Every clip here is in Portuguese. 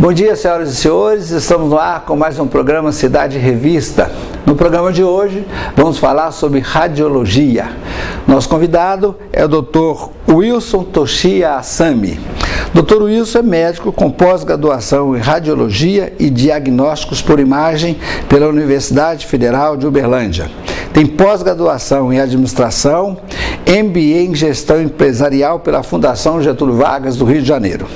Bom dia, senhoras e senhores, estamos no ar com mais um programa Cidade Revista. No programa de hoje vamos falar sobre radiologia. Nosso convidado é o Dr. Wilson Toshiya Asami. Dr. Wilson é médico com pós-graduação em radiologia e diagnósticos por imagem pela Universidade Federal de Uberlândia. Tem pós-graduação em administração, MBA em gestão empresarial pela Fundação Getúlio Vargas do Rio de Janeiro.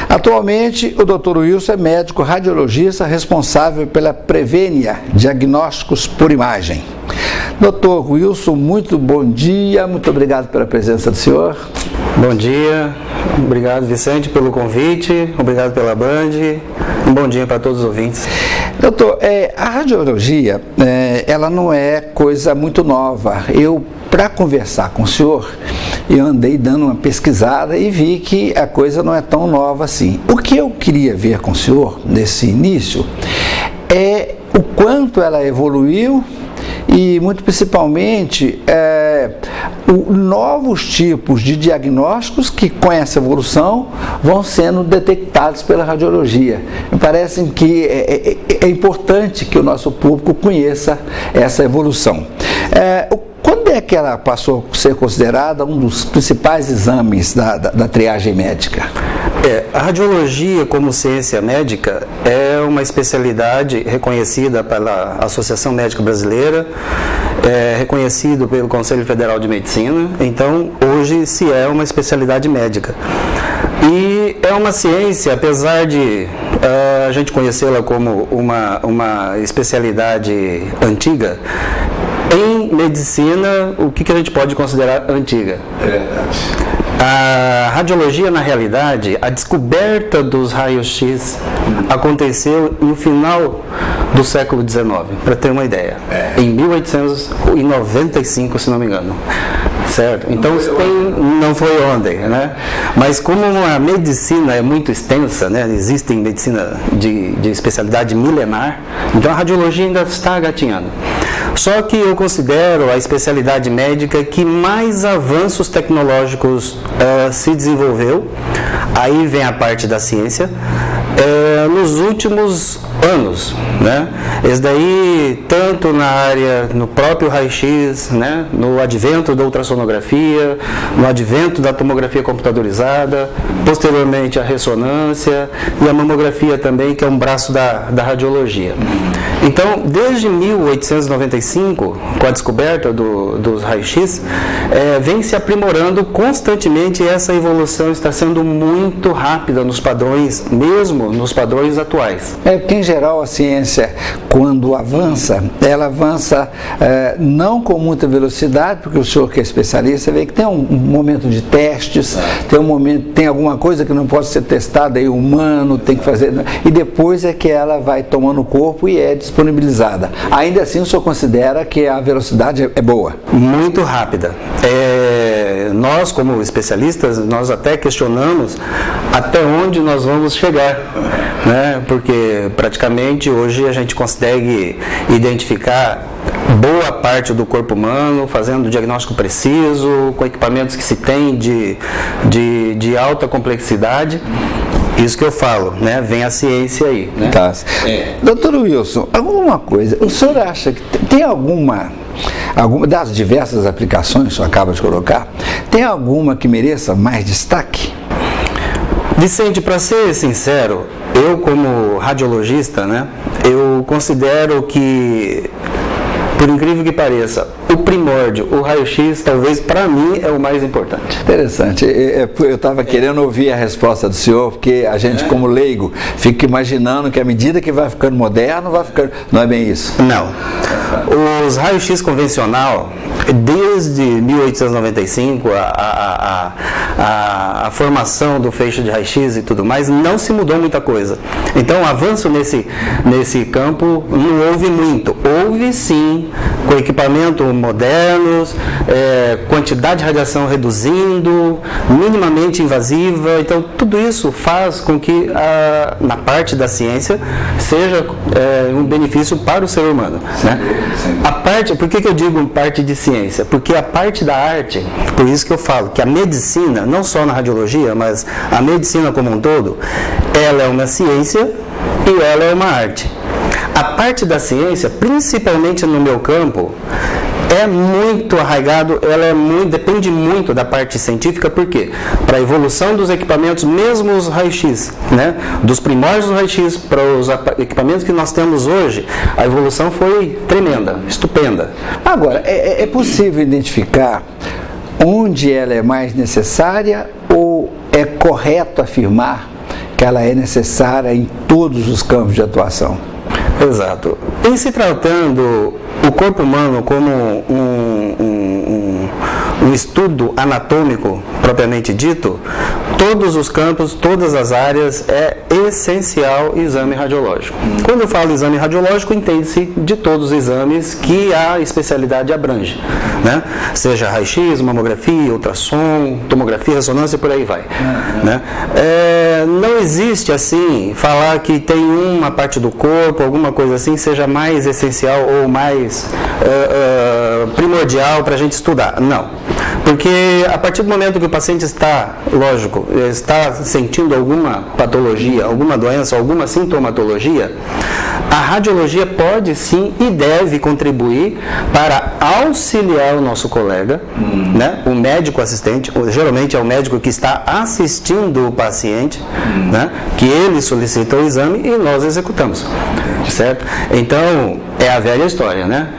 Atualmente, o Dr. Wilson é médico radiologista responsável pela Prevenia Diagnósticos por Imagem. Dr. Wilson, muito bom dia, muito obrigado pela presença do senhor. Bom dia, obrigado Vicente pelo convite, obrigado pela Band, um bom dia para todos os ouvintes. Doutor, a radiologia, ela não é coisa muito nova. Para conversar com o senhor, eu andei dando uma pesquisada e vi que a coisa não é tão nova assim. O que eu queria ver com o senhor, nesse início, é o quanto ela evoluiu e, muito principalmente, novos tipos de diagnósticos que, com essa evolução, vão sendo detectados pela radiologia. Me parece que é importante que o nosso público conheça essa evolução. Quando é que ela passou a ser considerada um dos principais exames da triagem médica? A radiologia como ciência médica é uma especialidade reconhecida pela Associação Médica Brasileira, reconhecido pelo Conselho Federal de Medicina, então hoje se é uma especialidade médica. E é uma ciência, apesar de a gente conhecê-la como uma especialidade antiga, em medicina, o que a gente pode considerar antiga? A radiologia, na realidade, a descoberta dos raios-x aconteceu no final do século XIX, para ter uma ideia, em 1895, se não me engano. Certo? Então não foi ontem, né? Mas como a medicina é muito extensa, né? Existe medicina de especialidade milenar, então a radiologia ainda está gatinhando. Só que eu considero a especialidade médica que mais avanços tecnológicos se desenvolveu, aí vem a parte da ciência, nos últimos anos, né? Esse daí, tanto na área, no próprio raio-x, né? No advento da ultrassonografia, no advento da tomografia computadorizada, posteriormente a ressonância e a mamografia também, que é um braço da radiologia. Então, desde 1895, com a descoberta dos raios-x, vem se aprimorando constantemente, e essa evolução está sendo muito rápida nos padrões, mesmo nos padrões atuais. Porque, em geral, a ciência, quando avança, ela avança não com muita velocidade, porque o senhor que é especialista vê que tem um momento de testes, tem alguma coisa que não pode ser testada, humano, tem que fazer, e depois é que ela vai tomando o corpo e é disponibilizada. Ainda assim, o senhor considera que a velocidade é boa? Muito rápida. Nós, como especialistas, nós até questionamos até onde nós vamos chegar, né? Porque praticamente hoje a gente consegue identificar boa parte do corpo humano, fazendo diagnóstico preciso, com equipamentos que se tem de alta complexidade. Isso que eu falo, né? Vem a ciência aí, né? Tá. Doutor Wilson, alguma coisa, o senhor acha que tem alguma das diversas aplicações que o senhor acaba de colocar, tem alguma que mereça mais destaque? Vicente, para ser sincero, eu como radiologista, né? Eu considero que, por incrível que pareça, o primórdio, o raio-x, talvez para mim é o mais importante. Interessante. Eu estava querendo ouvir a resposta do senhor, porque a gente, como leigo, fica imaginando que à medida que vai ficando moderno, vai ficando... Não é bem isso? Não. Os raios-x convencional, desde 1895, a formação do feixe de raio-x e tudo mais, não se mudou muita coisa. Então, o avanço nesse campo não houve muito. Houve, sim, com equipamentos modernos, quantidade de radiação reduzindo, minimamente invasiva. Então, tudo isso faz com que, na parte da ciência, seja um benefício para o ser humano. Né? Por que eu digo parte de ciência? Porque a parte da arte, por isso que eu falo que a medicina, não só na radiologia, mas a medicina como um todo, ela é uma ciência e ela é uma arte. A parte da ciência, principalmente no meu campo, é muito arraigado, depende muito da parte científica, por quê? Para a evolução dos equipamentos, mesmo os raio-x, né? Dos primórdios do raio-x para os equipamentos que nós temos hoje, a evolução foi tremenda, estupenda. Agora, é possível identificar onde ela é mais necessária ou é correto afirmar que ela é necessária em todos os campos de atuação? Exato. Em se tratando o corpo humano como um estudo anatômico propriamente dito, todos os campos, todas as áreas, é essencial exame radiológico. Quando eu falo exame radiológico, entende-se de todos os exames que a especialidade abrange, né? Seja raio-x, mamografia, ultrassom, tomografia, ressonância e por aí vai. Né? Não existe assim, falar que tem uma parte do corpo, alguma coisa assim, seja mais essencial ou mais primordial para a gente estudar. Não. Porque a partir do momento que o paciente está sentindo alguma patologia, alguma doença, alguma sintomatologia, a radiologia pode sim e deve contribuir para auxiliar o nosso colega, né, o médico assistente, geralmente é o médico que está assistindo o paciente, né, que ele solicita o exame e nós executamos, certo? Então, é a velha história, né?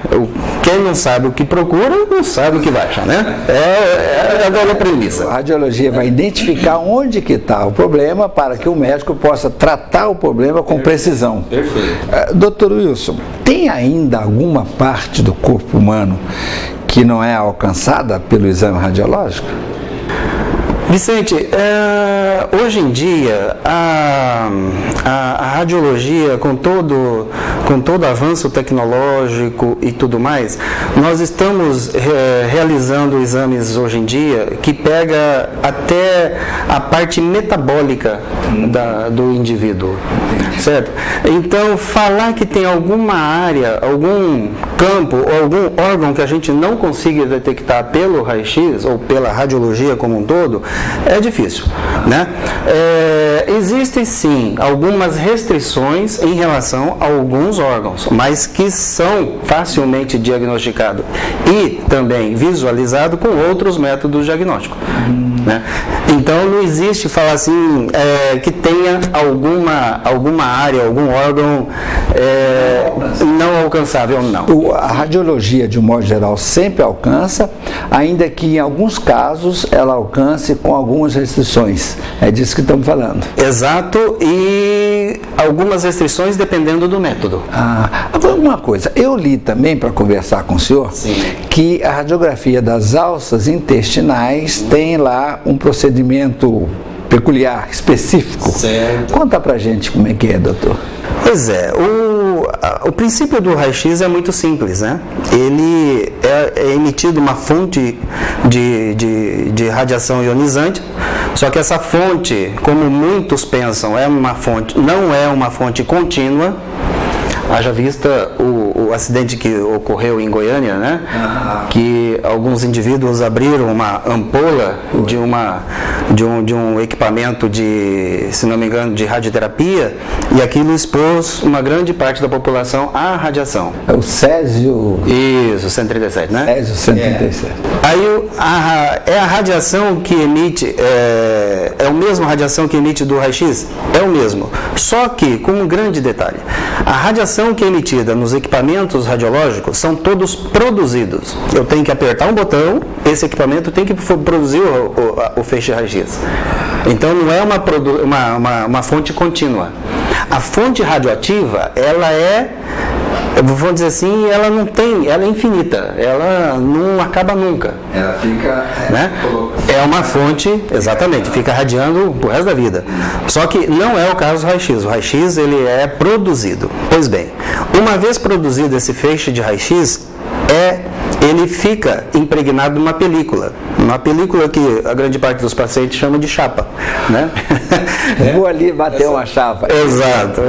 Quem não sabe o que procura, não sabe o que vai achar, né? É a velha premissa. A radiologia vai identificar onde que está o problema para que o médico possa tratar o problema com precisão. Perfeito. Doutor Wilson, tem ainda alguma parte do corpo humano que não é alcançada pelo exame radiológico? Vicente, hoje em dia a radiologia, com todo avanço tecnológico e tudo mais, nós estamos realizando exames hoje em dia que pega até a parte metabólica do indivíduo, certo? Então, falar que tem alguma área, algum campo ou algum órgão que a gente não consiga detectar pelo raio-x ou pela radiologia como um todo, é difícil, né? Existem sim algumas restrições em relação a alguns órgãos, mas que são facilmente diagnosticados e também visualizados com outros métodos diagnósticos, né? Então não existe falar assim que tenha alguma área, algum órgão não alcançável, não. A radiologia, de um modo geral, sempre alcança, ainda que em alguns casos ela alcance com algumas restrições. É disso que estamos falando. Exato, e algumas restrições dependendo do método. Agora uma coisa, eu li também, para conversar com o senhor, que a radiografia das alças intestinais tem lá um procedimento peculiar, específico. Certo. Conta pra gente como é que é, doutor. Pois é, o princípio do raio-x é muito simples, né? Ele é emitido uma fonte de radiação ionizante, só que essa fonte, como muitos pensam, não é uma fonte contínua. Haja vista o acidente que ocorreu em Goiânia, né? Que alguns indivíduos abriram uma ampola de um equipamento se não me engano, de radioterapia, e aquilo expôs uma grande parte da população à radiação. É o Césio... Isso, 137, né? Césio 137. Aí a radiação que emite, é a mesma radiação que emite do raio-x? É o mesmo. Só que, com um grande detalhe, a radiação que é emitida nos equipamentos radiológicos são todos produzidos. Eu tenho que apertar um botão, esse equipamento tem que produzir o feixe raio-x. Então não é uma fonte contínua. A fonte radioativa, ela é, vamos dizer assim, ela é infinita, ela não acaba nunca. Ela fica... né? É uma fonte, exatamente, fica radiando pro resto da vida. Só que não é o caso do raio-x. O raio-x, ele é produzido. Pois bem, uma vez produzido esse feixe de raio-x, ele fica impregnado numa película que a grande parte dos pacientes chama de chapa, né? Vou ali bater uma chapa. Exato.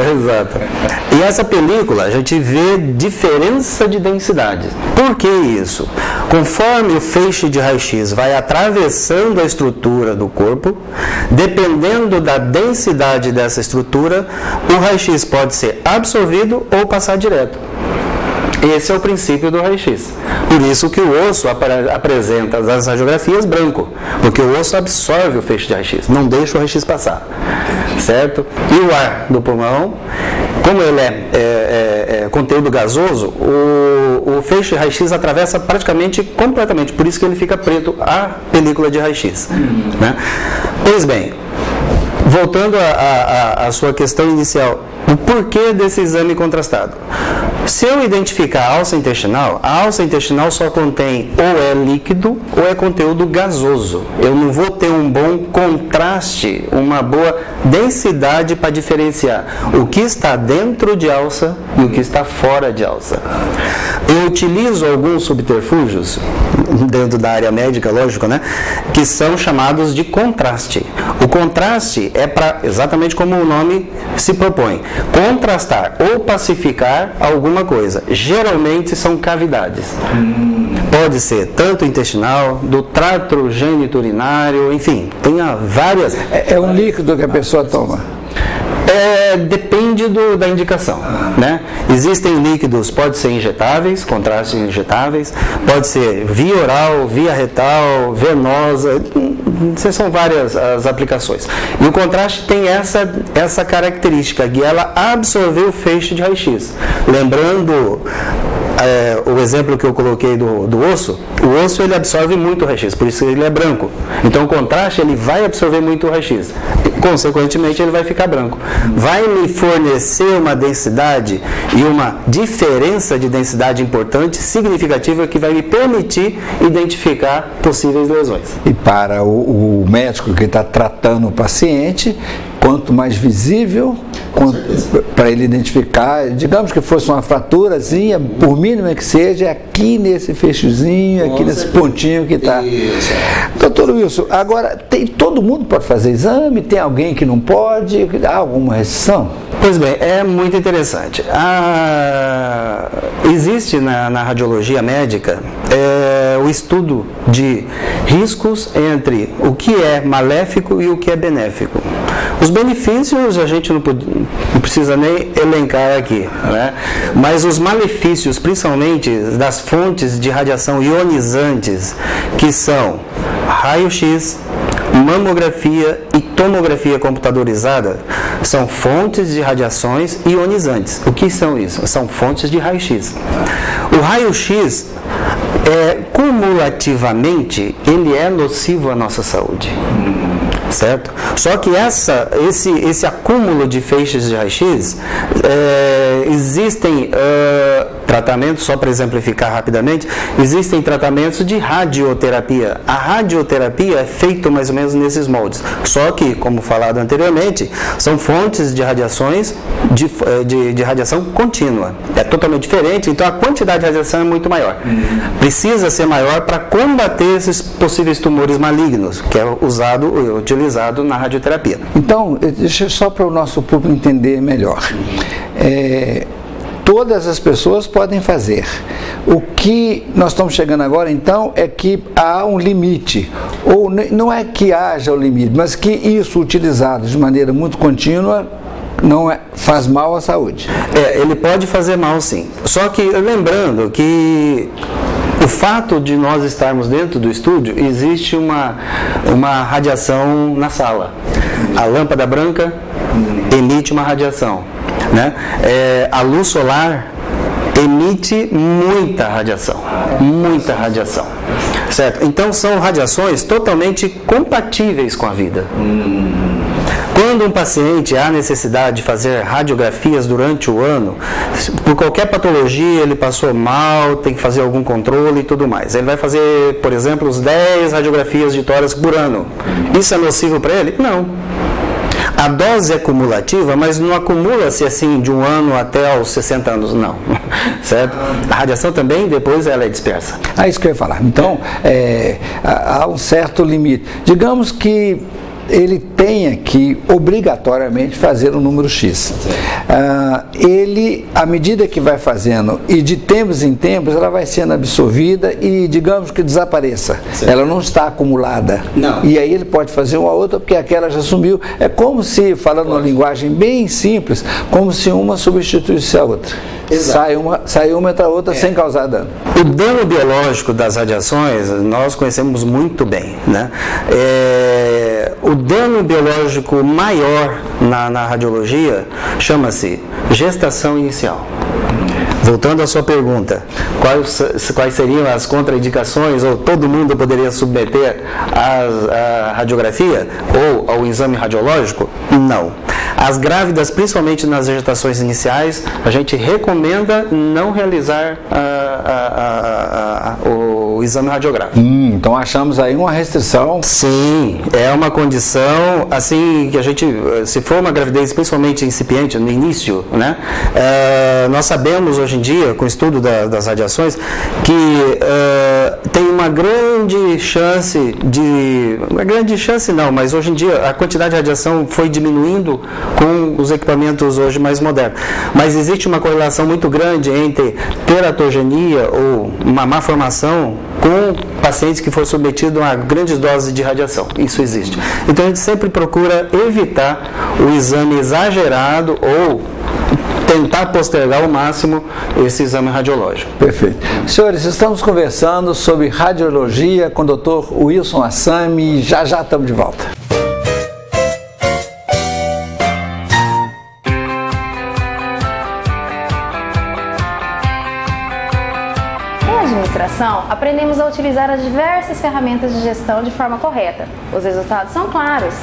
E essa película, a gente vê diferença de densidade. Por que isso? Conforme o feixe de raio-x vai atravessando a estrutura do corpo, dependendo da densidade dessa estrutura, o raio-x pode ser absorvido ou passar direto. Esse é o princípio do raio-x. Por isso que o osso apresenta as radiografias branco, porque o osso absorve o feixe de raio-x, não deixa o raio-x passar, certo? E o ar do pulmão, como ele é conteúdo gasoso, o feixe de raio-x atravessa praticamente completamente, por isso que ele fica preto, a película de raio-x. Né? Pois bem, voltando à sua questão inicial, o porquê desse exame contrastado? Se eu identificar a alça intestinal só contém ou é líquido ou é conteúdo gasoso. Eu não vou ter um bom contraste, uma boa densidade para diferenciar o que está dentro de alça e o que está fora de alça. Eu utilizo alguns subterfúgios, dentro da área médica, lógico, né? Que são chamados de contraste. O contraste é para, exatamente como o nome se propõe, contrastar ou pacificar alguma coisa. Geralmente são cavidades. Pode ser tanto intestinal, do trato geniturinário, enfim, tem várias. É um líquido que a pessoa toma. Depende da indicação, né? Existem líquidos, pode ser injetáveis, contrastes injetáveis, pode ser via oral, via retal, venosa, são várias as aplicações. E o contraste tem essa característica, que ela absorveu o feixe de raio-x. Lembrando o exemplo que eu coloquei do osso, o osso ele absorve muito o raio-x, por isso ele é branco. Então o contraste ele vai absorver muito o raio-x. Consequentemente, ele vai ficar branco. Vai me fornecer uma densidade e uma diferença de densidade importante, significativa, que vai me permitir identificar possíveis lesões. E para o médico que está tratando o paciente, quanto mais visível, para ele identificar, digamos que fosse uma fraturazinha, por mínima que seja, aqui nesse feixezinho, aqui nesse pontinho que está. Doutor Wilson, agora, todo mundo pode fazer exame? Tem alguém que não pode? Há alguma restrição? Pois bem, é muito interessante. Existe na radiologia médica o estudo de riscos entre o que é maléfico e o que é benéfico. Os benefícios a gente não precisa nem elencar aqui, né? Mas os malefícios, principalmente das fontes de radiação ionizantes, que são raio-x, mamografia e tomografia computadorizada, são fontes de radiações ionizantes. O que são isso? São fontes de raio-x. O raio-x, cumulativamente, ele é nocivo à nossa saúde. Certo? Só que esse acúmulo de feixes de raio-x, existem tratamentos, só para exemplificar rapidamente, existem tratamentos de radioterapia. A radioterapia é feita mais ou menos nesses moldes. Só que, como falado anteriormente, são fontes de radiações de radiação contínua. É totalmente diferente, então a quantidade de radiação é muito maior. Precisa ser maior para combater esses possíveis tumores malignos, que é utilizado na radioterapia. Então, deixa só para o nosso público entender melhor. Todas as pessoas podem fazer. O que nós estamos chegando agora, então, é que há um limite. Ou não é que haja o limite, mas que isso utilizado de maneira muito contínua faz mal à saúde. Ele pode fazer mal, sim. Só que, lembrando que o fato de nós estarmos dentro do estúdio, existe uma radiação na sala. A lâmpada branca emite uma radiação, né? A luz solar emite muita radiação, certo? Então são radiações totalmente compatíveis com a vida. Quando um paciente há necessidade de fazer radiografias durante o ano, por qualquer patologia, ele passou mal, tem que fazer algum controle e tudo mais. Ele vai fazer, por exemplo, 10 radiografias de tórax por ano. Isso é nocivo para ele? Não. A dose é cumulativa, mas não acumula-se assim de um ano até aos 60 anos, não. Certo? A radiação também, depois ela é dispersa. Isso que eu ia falar. Então, há um certo limite. Digamos que ele tenha que obrigatoriamente fazer um número X. Ele, à medida que vai fazendo, e de tempos em tempos, ela vai sendo absorvida e, digamos que desapareça. Certo. Ela não está acumulada. Não. E aí ele pode fazer uma outra, porque aquela já sumiu. É como se, falando uma linguagem bem simples, como se uma substituísse a outra. Sai uma, entra a outra sem causar dano. O dano biológico das radiações nós conhecemos muito bem, né? O dano biológico maior na radiologia chama-se gestação inicial. Voltando à sua pergunta, quais seriam as contraindicações, ou todo mundo poderia submeter à radiografia ou ao exame radiológico? Não. As grávidas, principalmente nas gestações iniciais, a gente recomenda não realizar o exame radiográfico. Então achamos aí uma restrição. Sim, é uma condição assim que a gente, se for uma gravidez principalmente incipiente, no início, né, nós sabemos hoje em dia, com o estudo das radiações, que tem uma grande chance mas hoje em dia a quantidade de radiação foi diminuindo com os equipamentos hoje mais modernos. Mas existe uma correlação muito grande entre teratogenia ou uma má formação com pacientes que foram submetidos a grandes doses de radiação. Isso existe. Então a gente sempre procura evitar o exame exagerado ou tentar postergar ao máximo esse exame radiológico. Perfeito. Senhores, estamos conversando sobre radiologia com o Dr. Wilson Assami e já estamos de volta. Aprendemos a utilizar as diversas ferramentas de gestão de forma correta. Os resultados são claros.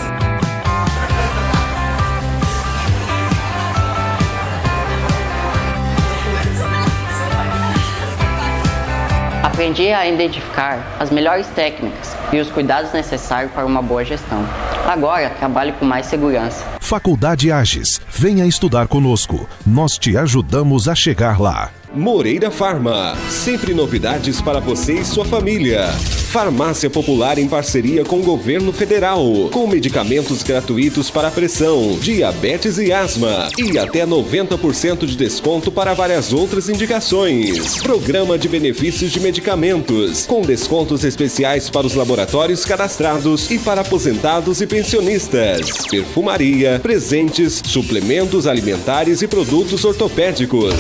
Aprendi a identificar as melhores técnicas e os cuidados necessários para uma boa gestão. Agora, trabalho com mais segurança. Faculdade Agis, venha estudar conosco. Nós te ajudamos a chegar lá. Moreira Farma, sempre novidades para você e sua família. Farmácia Popular em parceria com o Governo Federal, com medicamentos gratuitos para pressão, diabetes e asma, e até 90% de desconto para várias outras indicações. Programa de benefícios de medicamentos, com descontos especiais para os laboratórios cadastrados e para aposentados e pensionistas. Perfumaria, presentes, suplementos alimentares e produtos ortopédicos.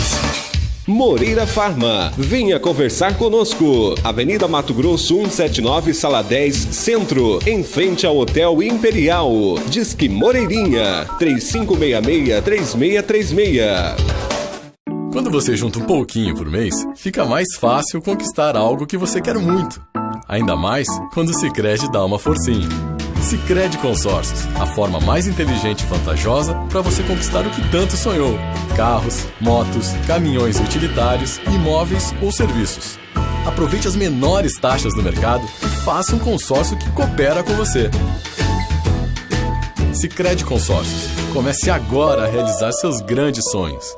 Moreira Farma, venha conversar conosco. Avenida Mato Grosso 179, Sala 10, Centro, em frente ao Hotel Imperial. Disque Moreirinha, 3566-3636. Quando você junta um pouquinho por mês, fica mais fácil conquistar algo que você quer muito. Ainda mais quando o Sicredi dá uma forcinha. Sicredi Consórcios, a forma mais inteligente e vantajosa para você conquistar o que tanto sonhou. Carros, motos, caminhões utilitários, imóveis ou serviços. Aproveite as menores taxas do mercado e faça um consórcio que coopera com você. Sicredi Consórcios. Comece agora a realizar seus grandes sonhos.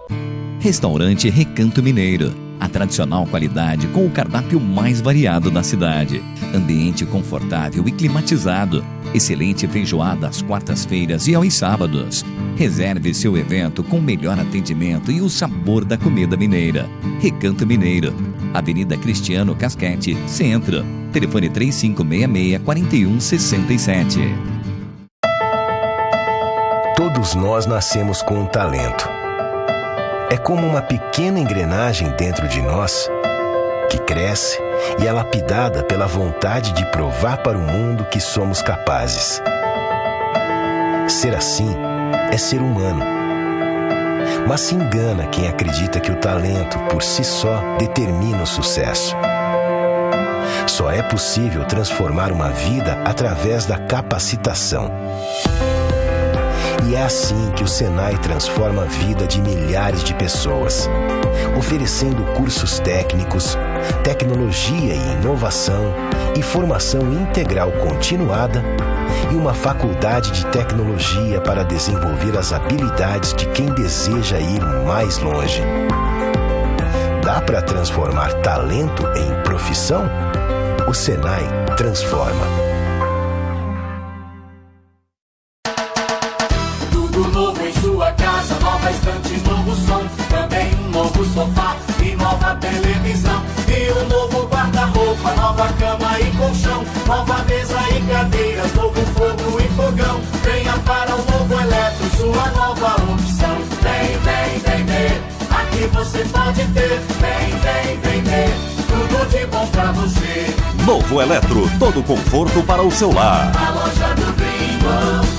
Restaurante Recanto Mineiro. A tradicional qualidade com o cardápio mais variado da cidade. Ambiente confortável e climatizado. Excelente feijoada às quartas-feiras e aos sábados. Reserve seu evento com o melhor atendimento e o sabor da comida mineira. Recanto Mineiro. Avenida Cristiano Casquete, Centro. Telefone 3566-4167. Todos nós nascemos com um talento. É como uma pequena engrenagem dentro de nós que cresce e é lapidada pela vontade de provar para o mundo que somos capazes. Ser assim é ser humano. Mas se engana quem acredita que o talento por si só determina o sucesso. Só é possível transformar uma vida através da capacitação. E é assim que o Senai transforma a vida de milhares de pessoas, oferecendo cursos técnicos, tecnologia e inovação e formação integral continuada e uma faculdade de tecnologia para desenvolver as habilidades de quem deseja ir mais longe. Dá para transformar talento em profissão? O Senai transforma. Tudo novo em sua casa, nova estante, novo som, também um novo sofá e nova televisão. E um novo guarda-roupa, nova cama e colchão, nova mesa e cadeiras, novo fogo e fogão. Venha para o Novo Eletro, sua nova opção. Vem, vem, vem ver, aqui você pode ter. Vem, vem, vem ver, tudo de bom pra você. Novo Eletro, todo conforto para o seu lar. A loja do Gringo.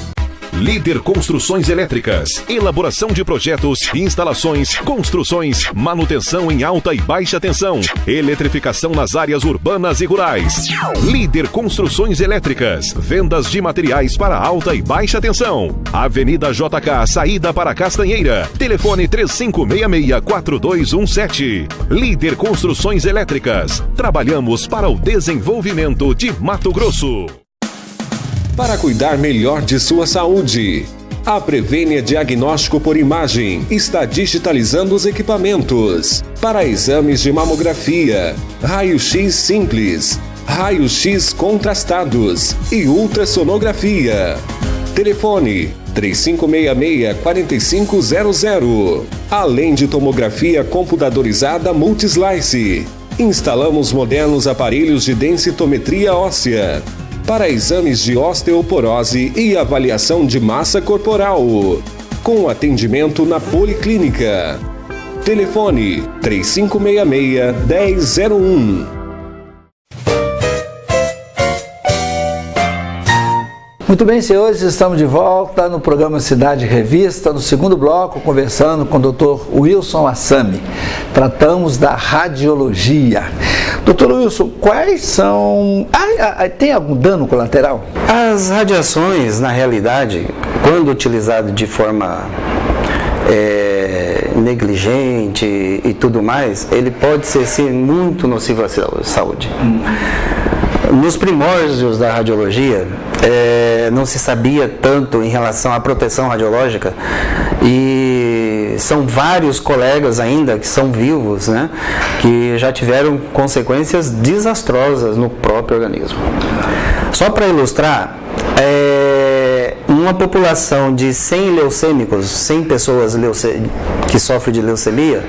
Líder Construções Elétricas, elaboração de projetos, instalações, construções, manutenção em alta e baixa tensão, eletrificação nas áreas urbanas e rurais. Líder Construções Elétricas, vendas de materiais para alta e baixa tensão. Avenida JK, saída para Castanheira. Telefone 3566-4217. Líder Construções Elétricas, trabalhamos para o desenvolvimento de Mato Grosso. Para cuidar melhor de sua saúde, a Prevênia Diagnóstico por Imagem está digitalizando os equipamentos para exames de mamografia, raio-x simples, raio-x contrastados e ultrassonografia. Telefone 3566-4500. Além de tomografia computadorizada Multislice. Instalamos modernos aparelhos de densitometria óssea para exames de osteoporose e avaliação de massa corporal, com atendimento na Policlínica. Telefone 3566-1001. Muito bem, senhores, estamos de volta no programa Cidade Revista, no segundo bloco, conversando com o Dr. Wilson Assami. Tratamos da radiologia. Dr. Wilson, quais são... tem algum dano colateral? As radiações, na realidade, quando utilizadas de forma negligente e tudo mais, ele pode ser sim muito nocivo à saúde. Nos primórdios da radiologia, não se sabia tanto em relação à proteção radiológica e são vários colegas ainda que são vivos, né, que já tiveram consequências desastrosas no próprio organismo. Só para ilustrar, uma população de 100 leucêmicos, 100 pessoas que sofrem de leucemia,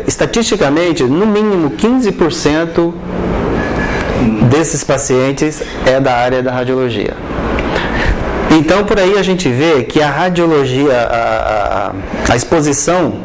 estatisticamente, no mínimo 15% desses pacientes é da área da radiologia. Então, por aí a gente vê que a radiologia, a exposição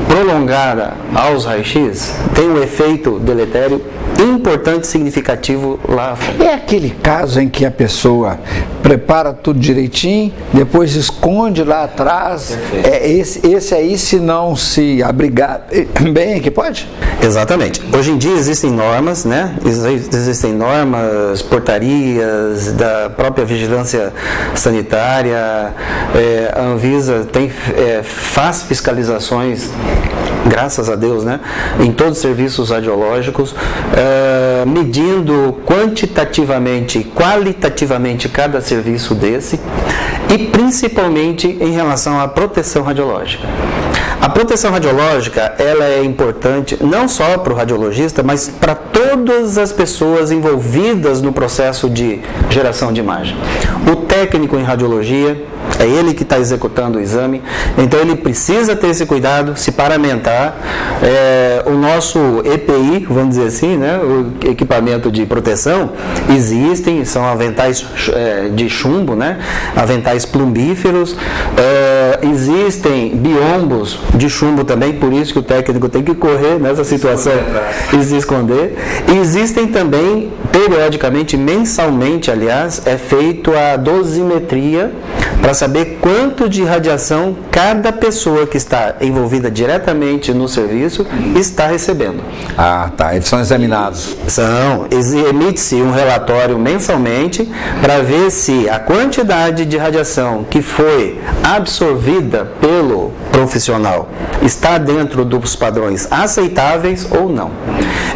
prolongada aos raios-x tem um efeito deletério importante e significativo lá. É aquele caso em que a pessoa prepara tudo direitinho, depois esconde lá atrás. Esse aí, se não se abrigar bem, que pode? Exatamente. Hoje em dia existem normas, né? Existem normas, portarias da própria vigilância sanitária, a Anvisa faz fiscalizações, graças a Deus, né, em todos os serviços radiológicos, medindo quantitativamente e qualitativamente cada serviço desse e principalmente em relação à proteção radiológica. A proteção radiológica, ela é importante não só para o radiologista, mas para todas as pessoas envolvidas no processo de geração de imagem. O técnico em radiologia, é ele que está executando o exame, então ele precisa ter esse cuidado, se paramentar. O nosso EPI, vamos dizer assim, né, o equipamento de proteção, existem, são aventais de chumbo, né, aventais plumbíferos, existem biombos de chumbo também, por isso que o técnico tem que correr nessa situação e se esconder. E existem também, periodicamente, mensalmente, aliás, é feito a dosimetria para saber quanto de radiação cada pessoa que está envolvida diretamente no serviço está recebendo. Ah, tá. Eles são examinados. Emite-se um relatório mensalmente para ver se a quantidade de radiação que foi absorvida pelo profissional está dentro dos padrões aceitáveis ou não.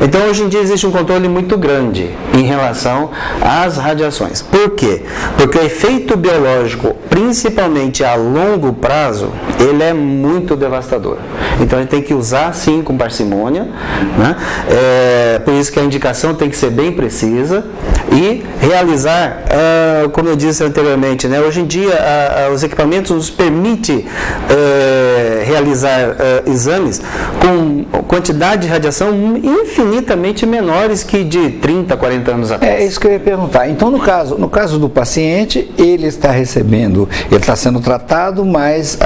Então, hoje em dia existe um controle muito grande em relação às radiações. Por quê? Porque o efeito biológico, principalmente a longo prazo, ele é muito devastador. Então, a gente tem que usar, sim, com parcimônia, né? Por isso que a indicação tem que ser bem precisa e realizar, como eu disse anteriormente, né? Hoje em dia, os equipamentos nos permitem realizar exames com quantidade de radiação infinitamente menores que de 30, 40 anos atrás. É isso que eu ia perguntar. Então, no caso do paciente, ele está recebendo, ele está sendo tratado, mas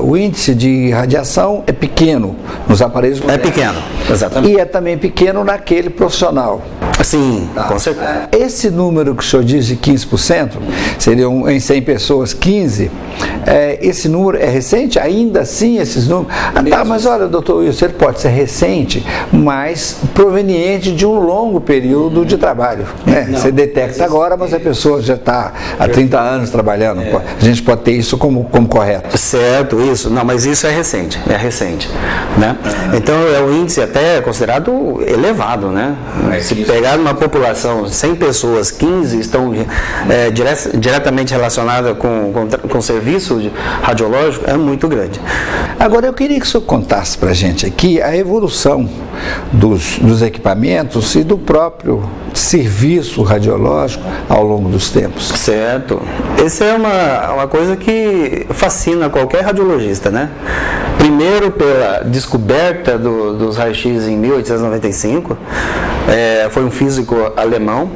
o índice de radiação é pequeno nos aparelhos modernos. É pequeno, exatamente. E é também pequeno naquele profissional. Sim, com certeza. Esse número que o senhor diz de 15%, seriam em 100 pessoas 15, esse número é recente? Ainda assim, esses números? Tá, mas olha, doutor Wilson, ele pode ser recente, mas proveniente de um longo período de trabalho. Né? Você detecta agora, mas a pessoa já está há 30 anos trabalhando. A gente pode ter isso como correto. Certo, isso. Não, mas isso é recente. Né? Então, é um índice até considerado elevado. Né? Se pegar uma população, 100 pessoas, 15 estão diretamente relacionadas com serviço radiológico, é muito grande. Agora, eu queria que o senhor contasse para a gente aqui a evolução dos equipamentos e do próprio serviço radiológico ao longo dos tempos. Certo. Essa é uma coisa que fascina qualquer radiologista, né? Primeiro pela descoberta dos raios-x em 1895, foi um físico alemão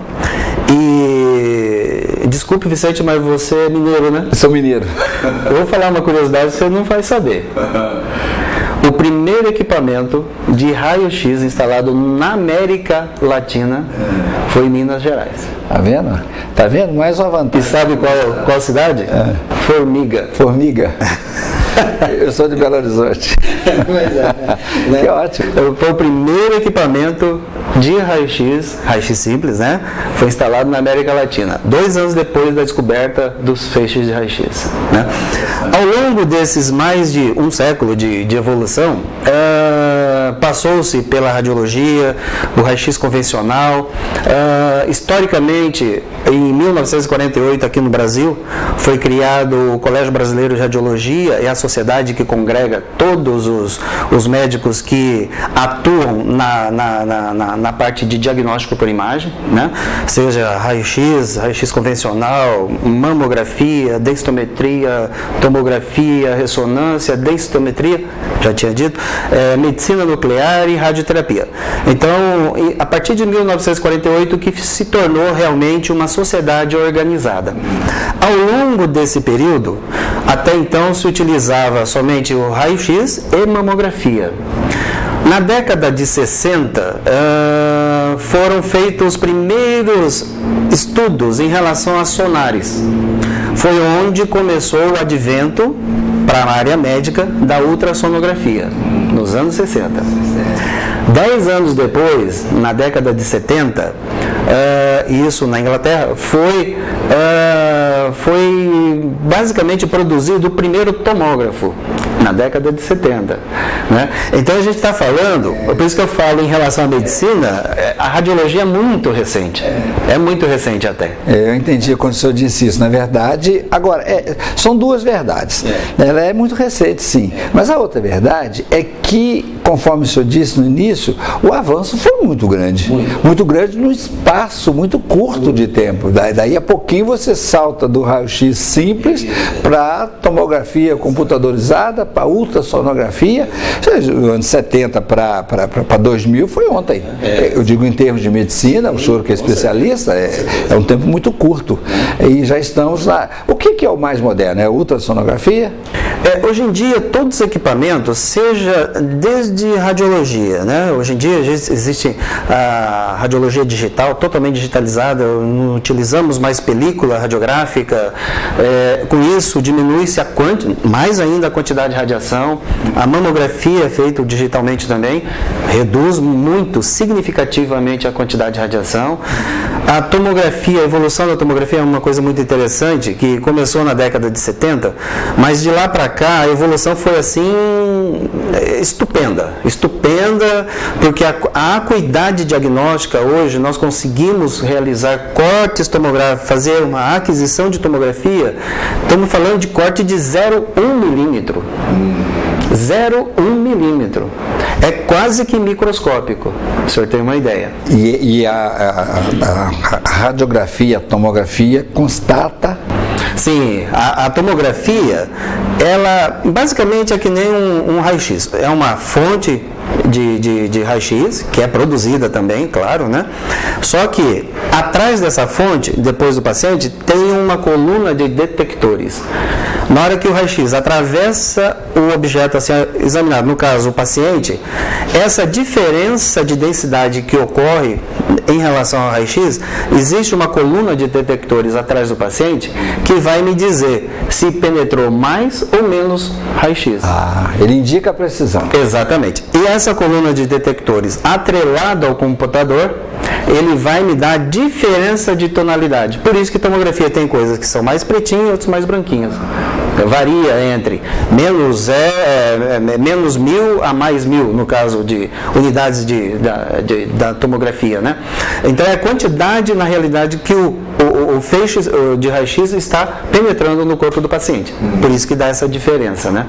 e... Desculpe, Vicente, mas você é mineiro, né? Eu sou mineiro. Eu vou falar uma curiosidade que você não vai saber. O primeiro equipamento de raio-x instalado na América Latina foi em Minas Gerais. Tá vendo? Tá vendo? Mais uma vantagem. E sabe qual cidade? Formiga. Eu sou de Belo Horizonte. Que ótimo. Foi o primeiro equipamento de raio-x simples, né? Foi instalado na América Latina, 2 anos depois da descoberta dos feixes de raio-x. Né? Ao longo desses mais de um século de evolução, passou-se pela radiologia, o raio-x convencional. Historicamente, em 1948, aqui no Brasil, foi criado o Colégio Brasileiro de Radiologia, é a sociedade que congrega todos os médicos que atuam na parte de diagnóstico por imagem, né? Seja raio-x convencional, mamografia, densitometria, tomografia, ressonância, densitometria, já tinha dito, medicina nuclear e radioterapia. Então, a partir de 1948, que se tornou realmente uma sociedade organizada. Ao longo desse período, até então se utilizava somente o raio-x e mamografia. Na década de 60, foram feitos os primeiros estudos em relação a sonares. Foi onde começou o advento para a área médica da ultrassonografia, nos anos 60. 10 anos depois, na década de 70, isso na Inglaterra, foi basicamente produzido o primeiro tomógrafo, na década de 70. Né? Então a gente está falando, por isso que eu falo em relação à medicina, a radiologia é muito recente. É muito recente até. Eu entendi quando o senhor disse isso. Na verdade, agora, são duas verdades. Ela é muito recente, sim. Mas a outra verdade é que, conforme o senhor disse no início, o avanço foi muito grande. Muito grande num espaço muito curto de tempo. Daí a pouquinho você salta do raio-x simples para tomografia computadorizada, para ultrassonografia, anos 70 para 2000 foi ontem. Eu digo em termos de medicina, o senhor que é especialista, é um tempo muito curto. E já estamos lá. O que é o mais moderno? É a ultrassonografia? Hoje em dia, todos os equipamentos, seja desde radiologia, né? Hoje em dia existe a radiologia digital, totalmente digitalizada, não utilizamos mais película radiográfica, com isso diminui-se mais ainda a quantidade de radiação, a mamografia é feita digitalmente também, reduz muito, significativamente a quantidade de radiação. A tomografia, a evolução da tomografia é uma coisa muito interessante, que começou na década de 70, mas de lá para cá a evolução foi assim estupenda, porque a acuidade diagnóstica hoje nós conseguimos realizar cortes tomográficos, fazer uma aquisição de tomografia, estamos falando de corte de 0,1 milímetro. 0,1 milímetro. É quase que microscópico, o senhor tem uma ideia. E a radiografia, a tomografia constata? Sim, a tomografia, ela basicamente é que nem um raio-x. É uma fonte de raio-x, que é produzida também, claro, né? Só que atrás dessa fonte, depois do paciente, tem uma coluna de detectores. Na hora que o raio-x atravessa o objeto a ser examinado, no caso o paciente, essa diferença de densidade que ocorre em relação ao raio-x, existe uma coluna de detectores atrás do paciente que vai me dizer se penetrou mais ou menos raio-x. Ele indica a precisão. Exatamente. E essa coluna de detectores atrelada ao computador, ele vai me dar diferença de tonalidade. Por isso que tomografia tem coisas que são mais pretinhas e outras mais branquinhas. Varia entre menos 1000 a mais 1000, no caso de unidades da tomografia, né? Então é a quantidade, na realidade, que o feixe de raio-x está penetrando no corpo do paciente. Por isso que dá essa diferença, né?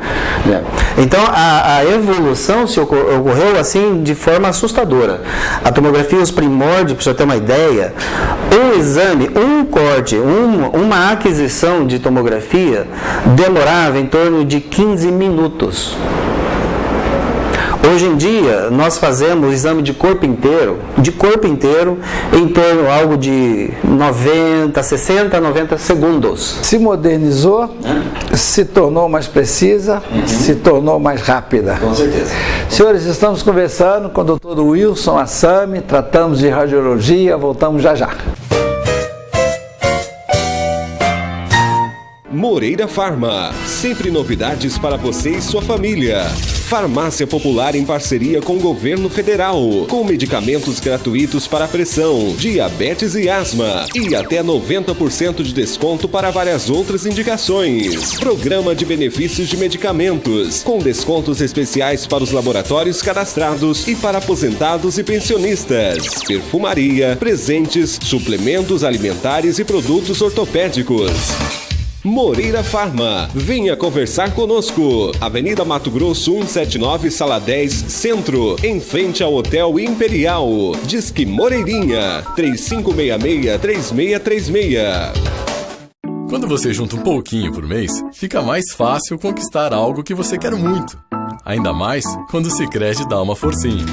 Então a evolução ocorreu assim de forma assustadora. A tomografia, os primórdios, para você ter uma ideia, um exame, um corte, uma aquisição de tomografia demorava em torno de 15 minutos. Hoje em dia, nós fazemos o exame de corpo inteiro, em torno algo de 60 a 90 segundos. Se modernizou, se tornou mais precisa, se tornou mais rápida. Com certeza. Senhores, estamos conversando com o Dr. Wilson Assami, tratamos de radiologia, voltamos já já. Moreira Farma, sempre novidades para você e sua família. Farmácia Popular em parceria com o Governo Federal, com medicamentos gratuitos para pressão, diabetes e asma, e até 90% de desconto para várias outras indicações. Programa de benefícios de medicamentos, com descontos especiais para os laboratórios cadastrados e para aposentados e pensionistas. Perfumaria, presentes, suplementos alimentares e produtos ortopédicos. Moreira Farma, venha conversar conosco. Avenida Mato Grosso 179, Sala 10, Centro, em frente ao Hotel Imperial. Disque Moreirinha, 3566-3636. Quando você junta um pouquinho por mês, fica mais fácil conquistar algo que você quer muito. Ainda mais quando o Sicredi dá uma forcinha.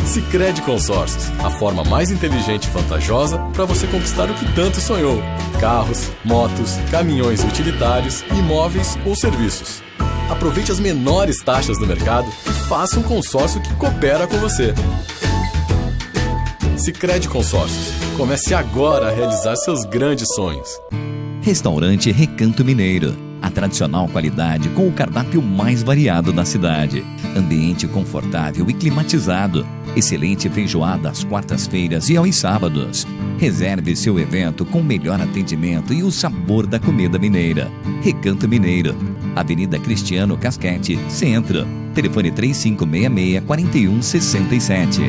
Sicredi Consórcios, a forma mais inteligente e vantajosa para você conquistar o que tanto sonhou. Carros, motos, caminhões utilitários, imóveis ou serviços. Aproveite as menores taxas do mercado e faça um consórcio que coopera com você. Sicredi Consórcios. Comece agora a realizar seus grandes sonhos. Restaurante Recanto Mineiro. A tradicional qualidade com o cardápio mais variado da cidade. Ambiente confortável e climatizado. Excelente feijoada às quartas-feiras e aos sábados. Reserve seu evento com o melhor atendimento e o sabor da comida mineira. Recanto Mineiro. Avenida Cristiano Casquete, Centro. Telefone 3566-4167.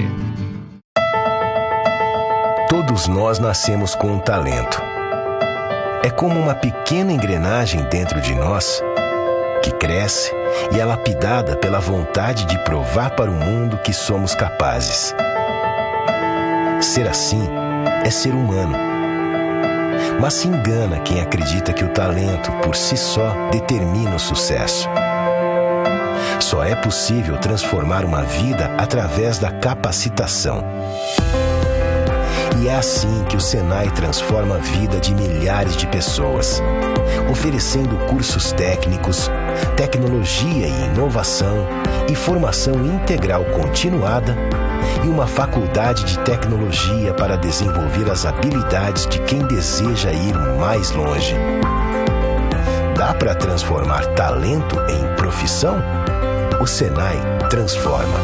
Todos nós nascemos com um talento. É como uma pequena engrenagem dentro de nós que cresce e é lapidada pela vontade de provar para o mundo que somos capazes. Ser assim é ser humano. Mas se engana quem acredita que o talento por si só determina o sucesso. só é possível transformar uma vida através da capacitação. E é assim que o Senai transforma a vida de milhares de pessoas, oferecendo cursos técnicos, tecnologia e inovação e formação integral continuada e uma faculdade de tecnologia para desenvolver as habilidades de quem deseja ir mais longe. Dá para transformar talento em profissão? O Senai transforma.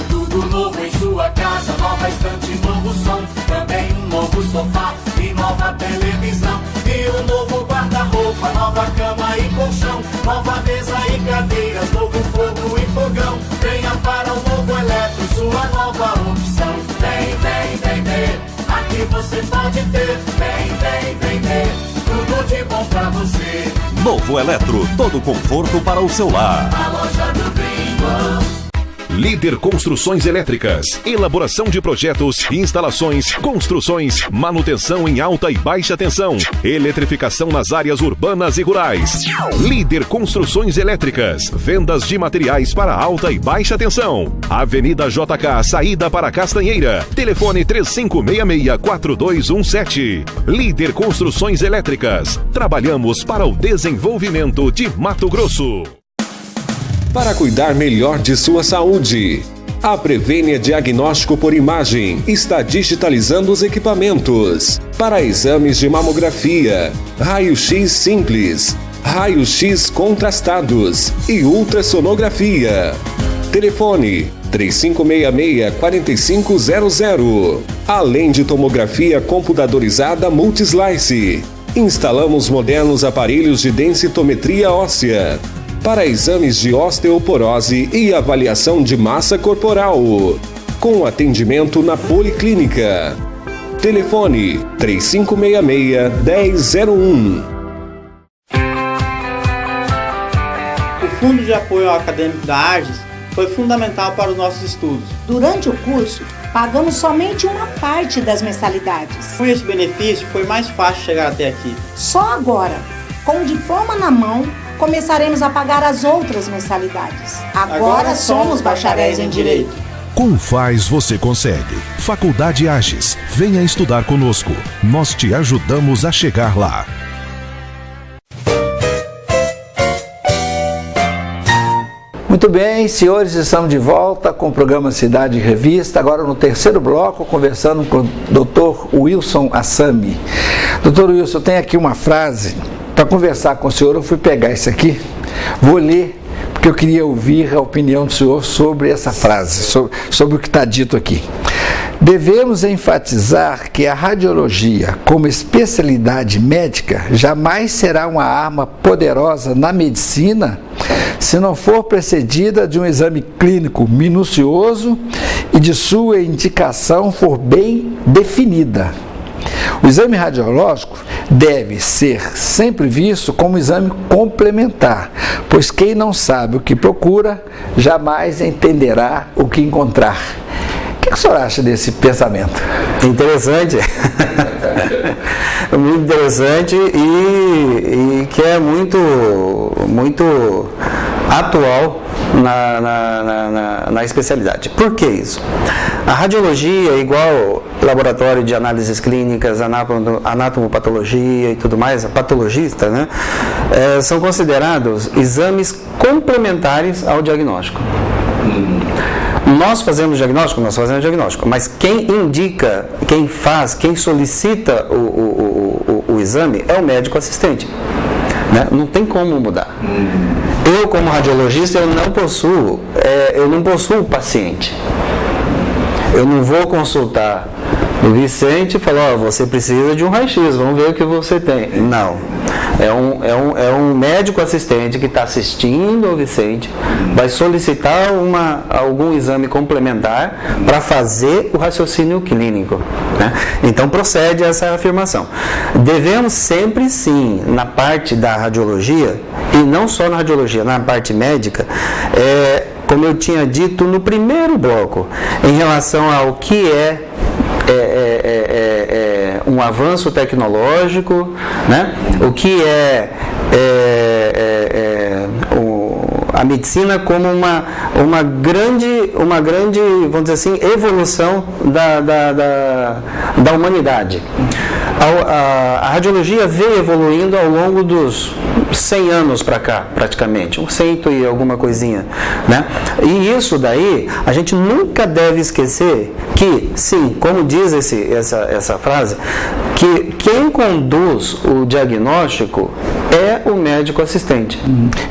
Tudo novo em sua casa, nova estante, novo som, também um novo sofá e nova televisão. E um novo guarda-roupa, nova cama e colchão, nova mesa e cadeiras, novo fogo e fogão. Venha para o Novo Eletro, sua nova opção. Vem, vem, vem, vem, aqui você pode ter. Vem, vem, vem, vem, tudo de bom pra você. Novo Eletro, todo conforto para o seu lar. A loja do Gringo. Líder Construções Elétricas, elaboração de projetos, instalações, construções, manutenção em alta e baixa tensão, eletrificação nas áreas urbanas e rurais. Líder Construções Elétricas, vendas de materiais para alta e baixa tensão. Avenida JK, saída para Castanheira. Telefone 3566-4217. Líder Construções Elétricas, trabalhamos para o desenvolvimento de Mato Grosso. Para cuidar melhor de sua saúde, a Prevênia Diagnóstico por Imagem está digitalizando os equipamentos para exames de mamografia, raio-x simples, raio-x contrastados e ultrassonografia. Telefone 3566-4500. Além de tomografia computadorizada Multislice, instalamos modernos aparelhos de densitometria óssea para exames de osteoporose e avaliação de massa corporal, com atendimento na Policlínica. Telefone 3566-1001. O Fundo de Apoio ao Acadêmico da ARGES foi fundamental para os nossos estudos. Durante o curso, pagamos somente uma parte das mensalidades. Com esse benefício, foi mais fácil chegar até aqui. Só agora, com o diploma na mão, começaremos a pagar as outras mensalidades. Agora somos bacharéis em Direito. Com FAES você consegue. Faculdade AGES, venha estudar conosco. Nós te ajudamos a chegar lá. Muito bem, senhores, estamos de volta com o programa Cidade Revista, agora no terceiro bloco, conversando com o Dr. Wilson Assami. Dr. Wilson, tem aqui uma frase. Para conversar com o senhor, eu fui pegar isso aqui, vou ler, porque eu queria ouvir a opinião do senhor sobre essa frase, sobre o que está dito aqui. Devemos enfatizar que a radiologia, como especialidade médica, jamais será uma arma poderosa na medicina se não for precedida de um exame clínico minucioso e de sua indicação for bem definida. O exame radiológico deve ser sempre visto como exame complementar, pois quem não sabe o que procura, jamais entenderá o que encontrar. O que o senhor acha desse pensamento? Interessante. Muito interessante e que é muito atual na especialidade. Por que isso? A radiologia é igual laboratório de análises clínicas, anatomopatologia e tudo mais, a patologista, né? São considerados exames complementares ao diagnóstico. Nós fazemos diagnóstico, mas quem indica, quem solicita o exame é o médico assistente. Né? Não tem como mudar. Eu, como radiologista, eu não possuo o paciente. Eu não vou consultar o Vicente e falar, você precisa de um raio-x, vamos ver o que você tem. Não. É um médico assistente que está assistindo ao Vicente, vai solicitar algum exame complementar para fazer o raciocínio clínico. Né? Então procede essa afirmação. Devemos sempre sim, na parte da radiologia, e não só na radiologia, na parte médica, como eu tinha dito no primeiro bloco, em relação ao que é um avanço tecnológico, né? O que é a medicina como uma grande, vamos dizer assim, evolução da humanidade. A radiologia veio evoluindo ao longo dos 100 anos para cá, praticamente, 100 e alguma coisinha, né? E isso daí, a gente nunca deve esquecer que, sim, como diz essa frase, que quem conduz o diagnóstico é o médico assistente.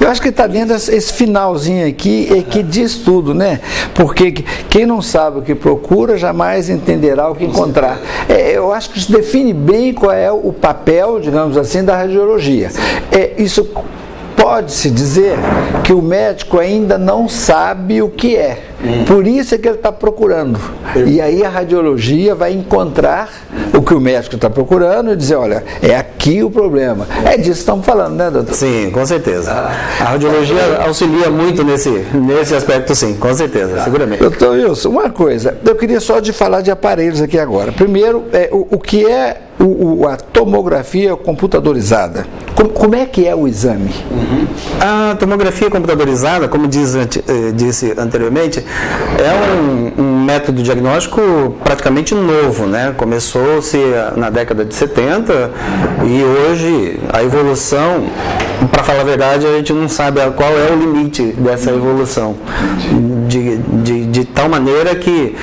Eu acho que está dentro esse finalzinho aqui é que diz tudo, né? Porque quem não sabe o que procura jamais entenderá o que encontrar. Eu acho que isso define bem qual é o papel, digamos assim, da radiologia. Isso pode-se dizer que o médico ainda não sabe o que é. Por isso é que ele está procurando. E aí a radiologia vai encontrar o que o médico está procurando e dizer, olha, é aqui o problema. É disso que estamos falando, né, doutor? Sim, com certeza. A radiologia auxilia muito nesse aspecto, sim, com certeza, seguramente. Doutor Wilson, uma coisa, eu queria só de falar de aparelhos aqui agora. Primeiro, o que é a tomografia computadorizada? Como é que é o exame? A tomografia computadorizada, como disse anteriormente, é um método diagnóstico praticamente novo, né? Começou-se na década de 70 e hoje a evolução, para falar a verdade, a gente não sabe qual é o limite dessa evolução, de tal maneira que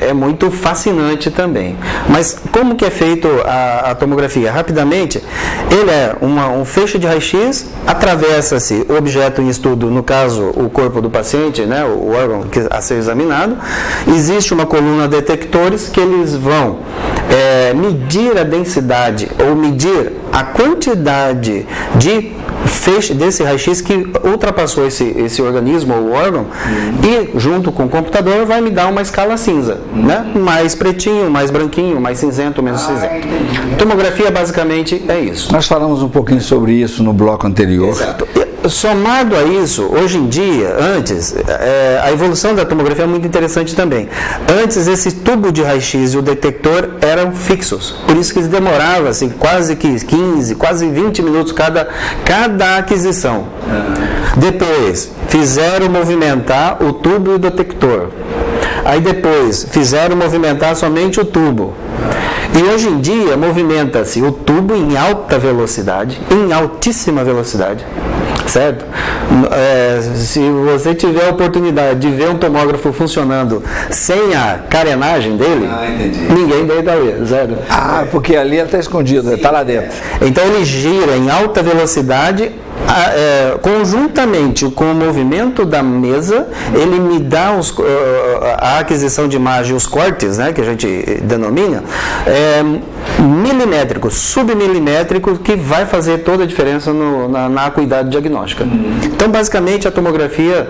é muito fascinante também. Mas como que é feito a tomografia? Rapidamente, ele é um feixe de raio-x, atravessa-se o objeto em estudo, no caso o corpo do paciente, né, o órgão a ser examinado, existe uma coluna de detectores que eles vão medir a densidade ou medir a quantidade de feixe desse raio-x que ultrapassou esse organismo ou órgão e junto com o computador vai me dar uma escala cinza, né? Mais pretinho, mais branquinho, mais cinzento, menos cinzento. Tomografia basicamente é isso. Nós falamos um pouquinho sobre isso no bloco anterior. Exato. Somado a isso, hoje em dia, antes, a evolução da tomografia é muito interessante também. Antes, esse tubo de raio-x e o detector eram fixos. Por isso que eles demoravam assim, quase 15, quase 20 minutos cada aquisição. Depois, fizeram movimentar o tubo e o detector. Aí depois, fizeram movimentar somente o tubo. E hoje em dia, movimenta-se o tubo em alta velocidade, em altíssima velocidade. Certo? Se você tiver a oportunidade de ver um tomógrafo funcionando sem a carenagem dele, ninguém deita ali, certo? Porque ali ele está escondido, está lá dentro. Então ele gira em alta velocidade, conjuntamente com o movimento da mesa, ele me dá a aquisição de imagem, os cortes, né, que a gente denomina, milimétricos, submilimétricos, que vai fazer toda a diferença na acuidade diagnóstica. Então, basicamente, a tomografia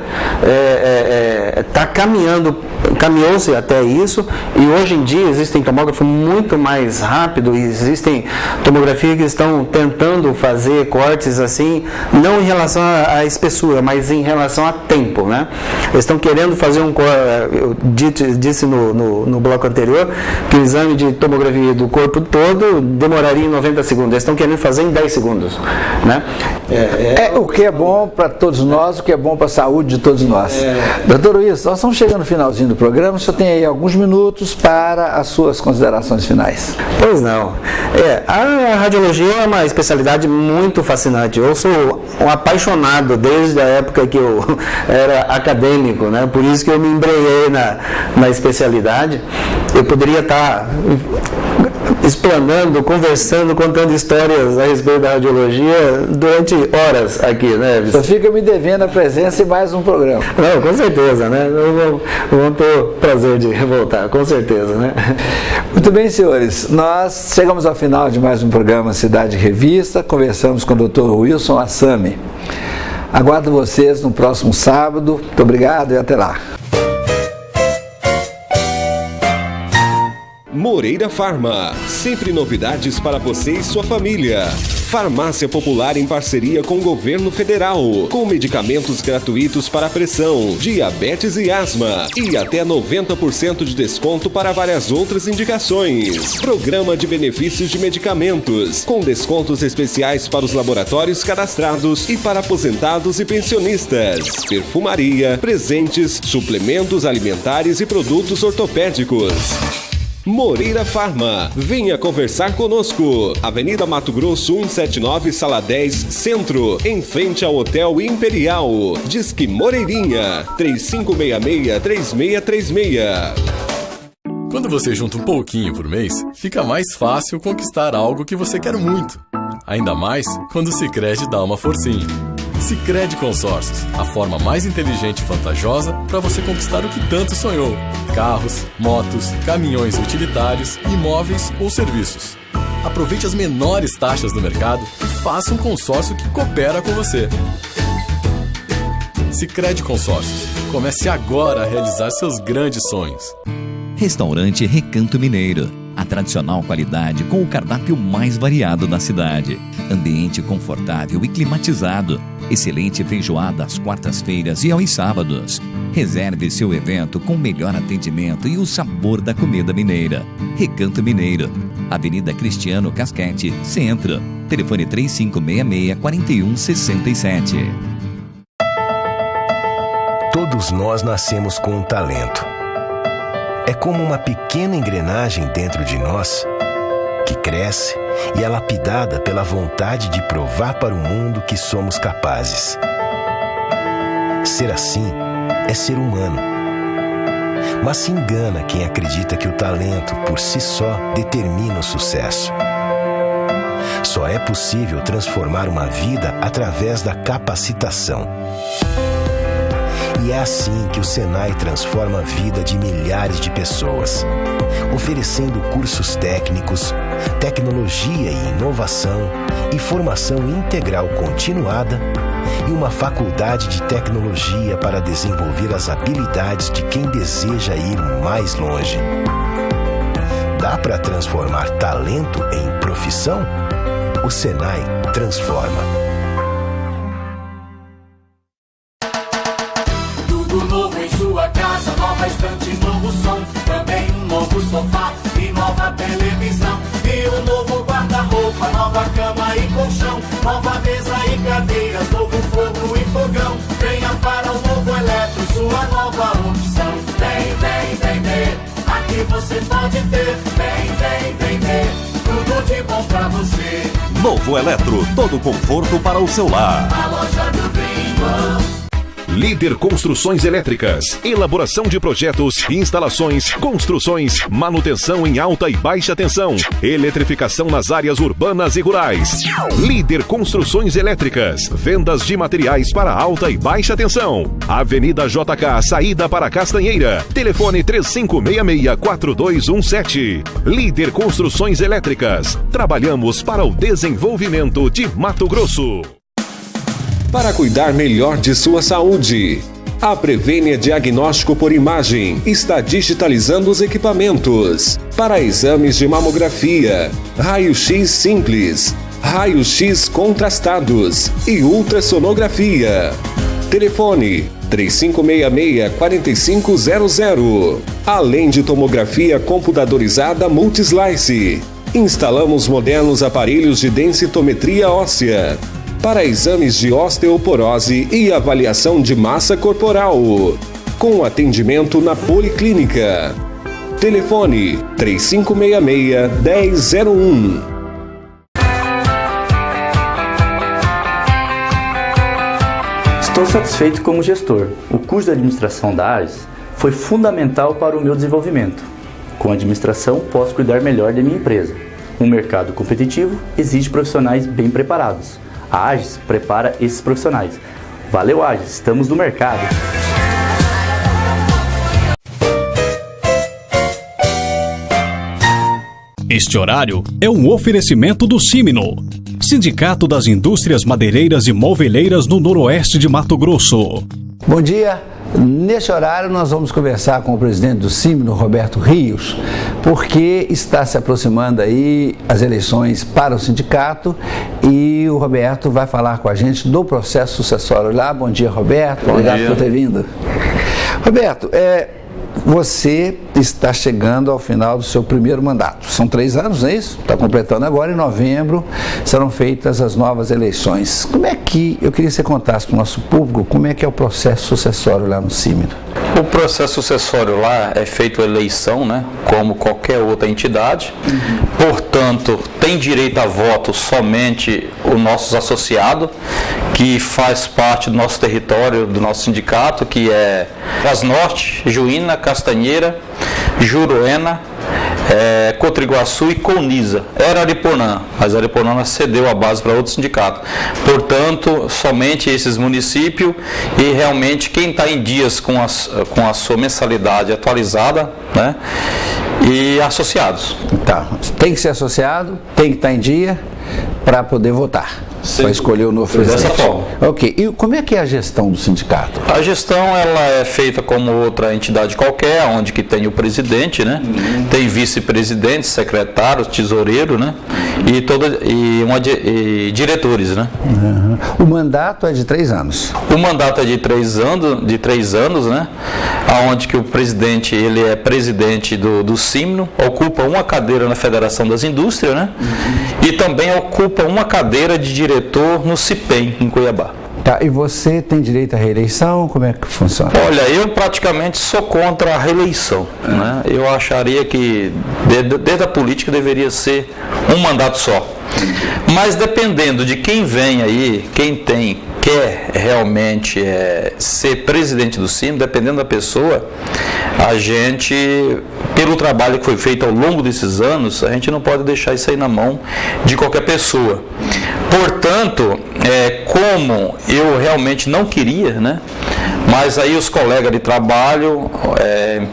caminhou-se até isso, e hoje em dia existem tomógrafos muito mais rápidos, existem tomografias que estão tentando fazer cortes assim, não em relação à espessura, mas em relação a tempo, né? Eles estão querendo fazer eu disse no bloco anterior que o exame de tomografia do corpo todo demoraria em 90 segundos. Eles estão querendo fazer em 10 segundos, né? O que é bom para todos nós, o que é bom para a saúde de todos nós. Doutor Wilson, nós estamos chegando no finalzinho do programa, o senhor tem aí alguns minutos para as suas considerações finais. Pois não. A radiologia é uma especialidade muito fascinante. Eu sou um apaixonado desde a época que eu era acadêmico, né? Por isso que eu me embrenhei na especialidade. Eu poderia estar explanando, conversando, contando histórias a respeito da radiologia durante horas aqui, né? Você fica me devendo a presença e mais um programa. Não, com certeza, né? Vão ter o prazer de voltar, com certeza, né? Muito bem, senhores. Nós chegamos ao final de mais um programa Cidade Revista. Conversamos com o Dr. Wilson Assami. Aguardo vocês no próximo sábado. Muito obrigado e até lá. Moreira Farma, sempre novidades para você e sua família. Farmácia Popular em parceria com o Governo Federal, com medicamentos gratuitos para pressão, diabetes e asma e até 90% de desconto para várias outras indicações. Programa de benefícios de medicamentos, com descontos especiais para os laboratórios cadastrados e para aposentados e pensionistas. Perfumaria, presentes, suplementos alimentares e produtos ortopédicos. Moreira Farma, venha conversar conosco. Avenida Mato Grosso 179, Sala 10, Centro, em frente ao Hotel Imperial. Disque Moreirinha, 3566-3636. Quando você junta um pouquinho por mês, fica mais fácil conquistar algo que você quer muito. Ainda mais quando o Sicredi dá uma forcinha. Sicredi Consórcios, a forma mais inteligente e vantajosa para você conquistar o que tanto sonhou. Carros, motos, caminhões utilitários, imóveis ou serviços. Aproveite as menores taxas do mercado e faça um consórcio que coopera com você. Sicredi Consórcios. Comece agora a realizar seus grandes sonhos. Restaurante Recanto Mineiro. A tradicional qualidade com o cardápio mais variado da cidade. Ambiente confortável e climatizado. Excelente feijoada às quartas-feiras e aos sábados. Reserve seu evento com o melhor atendimento e o sabor da comida mineira. Recanto Mineiro. Avenida Cristiano Casquete, Centro. Telefone 3566-4167. Todos nós nascemos com um talento. É como uma pequena engrenagem dentro de nós que cresce e é lapidada pela vontade de provar para o mundo que somos capazes. Ser assim é ser humano. Mas se engana quem acredita que o talento por si só determina o sucesso. Só é possível transformar uma vida através da capacitação. E é assim que o Senai transforma a vida de milhares de pessoas, oferecendo cursos técnicos, tecnologia e inovação e formação integral continuada e uma faculdade de tecnologia para desenvolver as habilidades de quem deseja ir mais longe. Dá para transformar talento em profissão? O Senai transforma. Nova estante, novo som, também um novo sofá e nova televisão. E um novo guarda-roupa, nova cama e colchão, nova mesa e cadeiras, novo fogo e fogão. Venha para o Novo Eletro, sua nova opção. Vem, vem, vem ver, aqui você pode ter. Vem, vem, vem ver, tudo de bom pra você. Novo Eletro, todo conforto para o seu lar. A loja do Gringo. Líder Construções Elétricas, elaboração de projetos, instalações, construções, manutenção em alta e baixa tensão, eletrificação nas áreas urbanas e rurais. Líder Construções Elétricas, vendas de materiais para alta e baixa tensão. Avenida JK, saída para Castanheira. Telefone 3566-4217. Líder Construções Elétricas, trabalhamos para o desenvolvimento de Mato Grosso. Para cuidar melhor de sua saúde, a Prevênia Diagnóstico por Imagem está digitalizando os equipamentos para exames de mamografia, raio-x simples, raio-x contrastados e ultrassonografia. Telefone 3566-4500. Além de tomografia computadorizada Multislice, instalamos modernos aparelhos de densitometria óssea para exames de osteoporose e avaliação de massa corporal, com atendimento na Policlínica. Telefone 3566-1001. Estou satisfeito como gestor. O curso de administração da AGES foi fundamental para o meu desenvolvimento. Com a administração, posso cuidar melhor da minha empresa. Um mercado competitivo exige profissionais bem preparados. A AGES prepara esses profissionais. Valeu, AGES, estamos no mercado. Este horário é um oferecimento do Símino, Sindicato das Indústrias Madeireiras e Moveileiras no Noroeste de Mato Grosso. Bom dia, Neste horário nós vamos conversar com o presidente do Símino, Roberto Rios, porque está se aproximando aí as eleições para o sindicato e o Roberto vai falar com a gente do processo sucessório lá. Bom dia, Roberto. Obrigado por ter vindo. Roberto, você está chegando ao final do seu primeiro mandato. São 3 anos, não é isso? Está completando agora, em novembro serão feitas as novas eleições. Como é que, eu queria que você contasse para o nosso público, como é que é o processo sucessório lá no Símino? O processo sucessório lá é feito a eleição, né, como qualquer outra entidade. Portanto, tem direito a voto somente os nossos associados, que faz parte do nosso território, do nosso sindicato, que é Ras Norte, Juína, Castanheira, Juruena, Cotriguaçu e Colniza. Era Ariponã, mas Ariponã cedeu a base para outro sindicato. Portanto, somente esses municípios e realmente quem está em dias com a sua mensalidade atualizada, né, e associados. Tá. Tem que ser associado, tem que estar em dia para poder votar. Para escolher o novo presidente. Dessa forma. Ok. E como é que é a gestão do sindicato? A gestão ela é feita como outra entidade qualquer, onde que tem o presidente, né? Tem vice-presidente, secretário, tesoureiro, né? E diretores, né? O mandato é de 3 anos. O mandato é de 3 anos, né? Aonde que o presidente ele é presidente do Símino, ocupa uma cadeira na Federação das Indústrias, né? E também ocupa uma cadeira de diretor no CIPEM, em Cuiabá. Tá, e você tem direito à reeleição? Como é que funciona? Olha, eu praticamente sou contra a reeleição, né? Eu acharia que desde a política deveria ser um mandato só. Mas dependendo de quem vem aí, quer realmente ser presidente do Símino, dependendo da pessoa, a gente, pelo trabalho que foi feito ao longo desses anos, a gente não pode deixar isso aí na mão de qualquer pessoa. Portanto, como eu realmente não queria, né? Mas aí os colegas de trabalho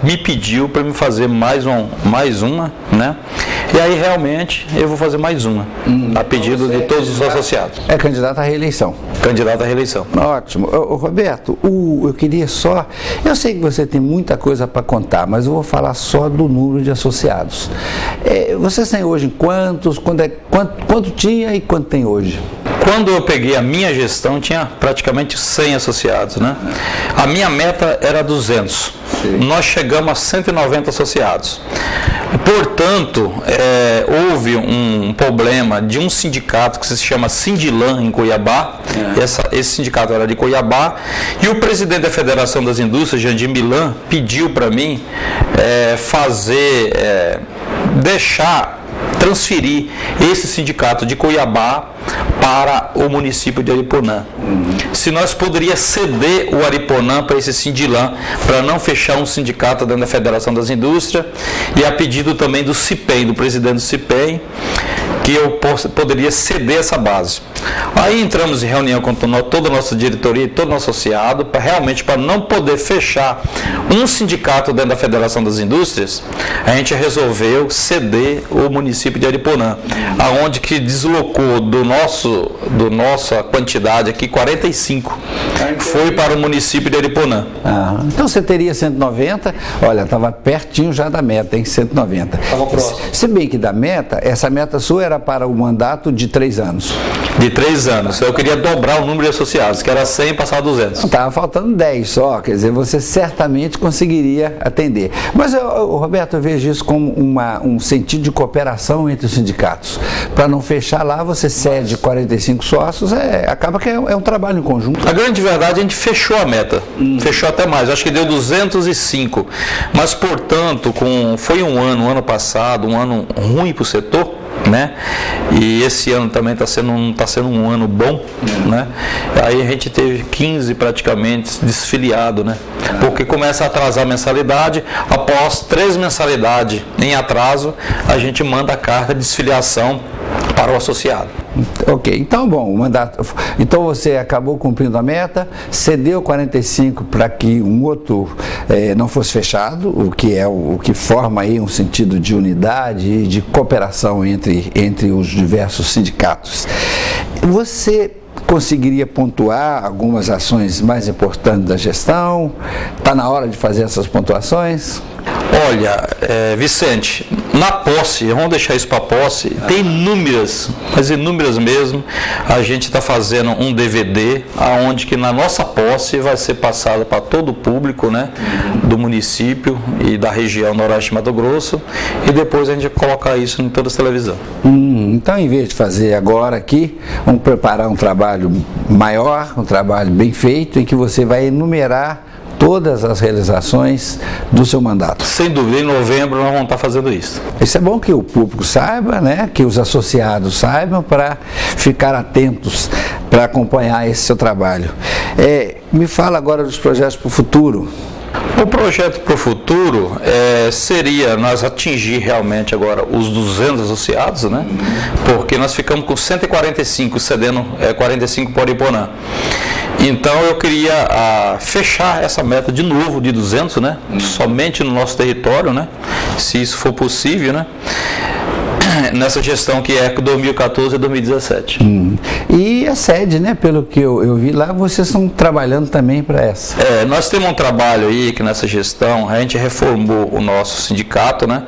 me pediu para me fazer mais uma, né? E aí realmente eu vou fazer mais uma, a pedido de todos os associados. É candidato à reeleição. Candidato à reeleição. Ótimo. Roberto, eu queria só... Eu sei que você tem muita coisa para contar, mas eu vou falar só do número de associados. Vocês têm hoje quantos? Quanto tinha e quanto tem hoje? Quando eu peguei a minha gestão, tinha praticamente 100 associados, né? A minha meta era 200. Sim. Nós chegamos a 190 associados. Portanto, houve um problema de um sindicato que se chama Sindilan, em Cuiabá. Esse sindicato era de Cuiabá. E o presidente da Federação das Indústrias, Jandir Milan, pediu para mim transferir esse sindicato de Cuiabá para o município de Ariponã. Se nós poderíamos ceder o Ariponã para esse Sindilan, para não fechar um sindicato dentro da Federação das Indústrias, e a pedido também do CIPEM, do presidente do CIPEM, que eu poderia ceder essa base. Aí entramos em reunião com toda a nossa diretoria e todo o nosso associado, para não poder fechar um sindicato dentro da Federação das Indústrias, a gente resolveu ceder o município de Ariponã, aonde que deslocou do nossa quantidade aqui 45, foi para o município de Ariponã. Então você teria 190, olha, estava pertinho já da meta, hein, 190. Estava próximo. Se bem que da meta, essa meta sua era para o mandato de 3 anos. De 3 anos. Eu queria dobrar o número de associados, que era 100 e passar a 200. Estava faltando 10 só, quer dizer, você certamente conseguiria atender. Mas, Roberto, eu vejo isso como um sentido de cooperação entre os sindicatos. Para não fechar lá, você cede 45 sócios, acaba que é um trabalho em conjunto. A grande verdade, a gente fechou a meta. Fechou até mais, acho que deu 205. Mas, portanto, foi um ano passado, um ano ruim para o setor, né? E esse ano também está sendo um ano bom, né? Aí a gente teve 15 praticamente desfiliados, né? Porque começa a atrasar a mensalidade, após 3 mensalidades em atraso, a gente manda a carta de desfiliação para o associado. Ok, então bom, o mandato. Então você acabou cumprindo a meta, cedeu 45 para que um outro não fosse fechado, o que forma aí um sentido de unidade e de cooperação entre os diversos sindicatos. Você conseguiria pontuar algumas ações mais importantes da gestão? Está na hora de fazer essas pontuações? Olha, Vicente, na posse, vamos deixar isso para posse, tem inúmeras, mas inúmeras mesmo. A gente está fazendo um DVD, aonde que na nossa posse vai ser passado para todo o público, né, do município e da região noroeste de Mato Grosso, e depois a gente vai colocar isso em toda a televisão. Então, em vez de fazer agora aqui, vamos preparar um trabalho maior, um trabalho bem feito, em que você vai enumerar todas as realizações do seu mandato. Sem dúvida, em novembro nós vamos estar fazendo isso. Isso é bom que o público saiba, né? Que os associados saibam, para ficar atentos, para acompanhar esse seu trabalho. Me fala agora dos projetos para o futuro. O projeto para o futuro seria nós atingir realmente agora os 200 associados, né? Porque nós ficamos com 145 cedendo 45 por Iporã. Então eu queria fechar essa meta de novo de 200, né? Somente no nosso território, né? Se isso for possível, né? Nessa gestão que é 2014 a 2017. E a sede, né? Pelo que eu vi lá, vocês estão trabalhando também para essa. Nós temos um trabalho aí que nessa gestão a gente reformou o nosso sindicato, né?